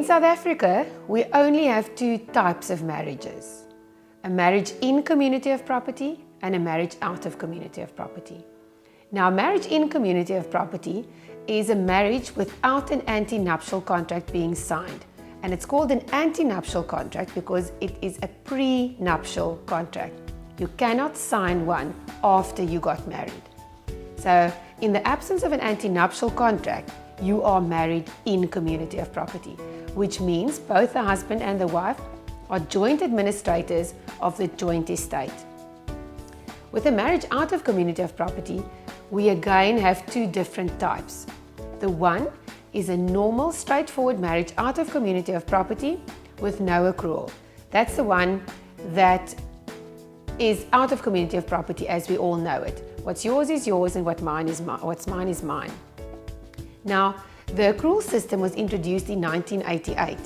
In South Africa, we only have two types of marriages: a marriage in community of property and a marriage out of community of property. Now, marriage in community of property is a marriage without an antenuptial contract being signed. And it's called an antenuptial contract because it is a prenuptial contract. You cannot sign one after you got married. So, in the absence of an antenuptial contract, you are married in community of property, which means both the husband and the wife are joint administrators of the joint estate. With a marriage out of community of property, we again have two different types. The one is a normal, straightforward marriage out of community of property with no accrual. That's the one that is out of community of property as we all know it. What's yours is yours and what's mine is mine. Now, the accrual system was introduced in 1988.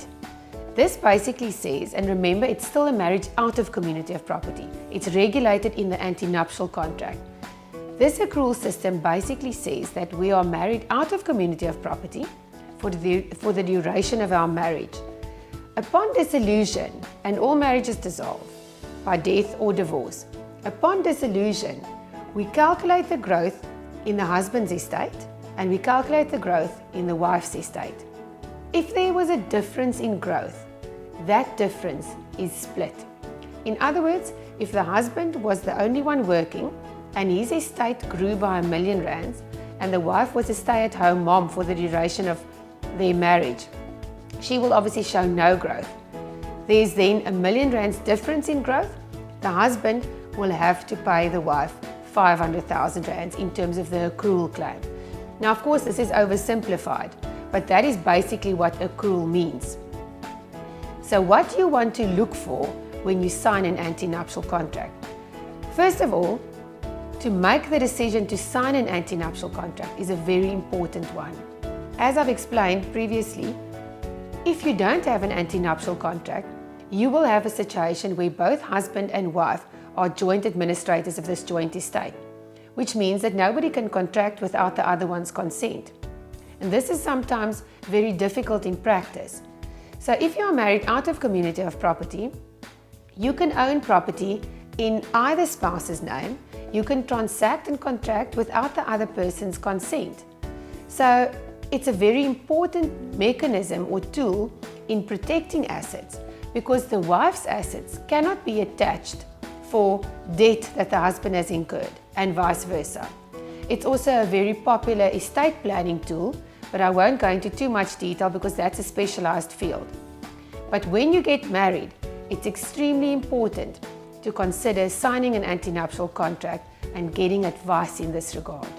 This basically says, and remember, it's still a marriage out of community of property. It's regulated in the antenuptial contract. This accrual system basically says that we are married out of community of property for the duration of our marriage. Upon dissolution, and all marriages dissolve by death or divorce, upon dissolution, we calculate the growth in the husband's estate and we calculate the growth in the wife's estate. If there was a difference in growth, that difference is split. In other words, if the husband was the only one working and his estate grew by R1 million and the wife was a stay-at-home mom for the duration of their marriage, she will obviously show no growth. There's then R1 million difference in growth. The husband will have to pay the wife 500,000 rands in terms of the accrual claim. Now, of course, this is oversimplified, but that is basically what accrual means. So what do you want to look for when you sign an antenuptial contract? First of all, to make the decision to sign an antenuptial contract is a very important one. As I've explained previously, if you don't have an antenuptial contract, you will have a situation where both husband and wife are joint administrators of this joint estate, which means that nobody can contract without the other one's consent. And this is sometimes very difficult in practice. So if you are married out of community of property, you can own property in either spouse's name. You can transact and contract without the other person's consent. So it's a very important mechanism or tool in protecting assets, because the wife's assets cannot be attached for debt that the husband has incurred, and vice versa. It's also a very popular estate planning tool, but I won't go into too much detail because that's a specialized field. But when you get married, it's extremely important to consider signing an antenuptial contract and getting advice in this regard.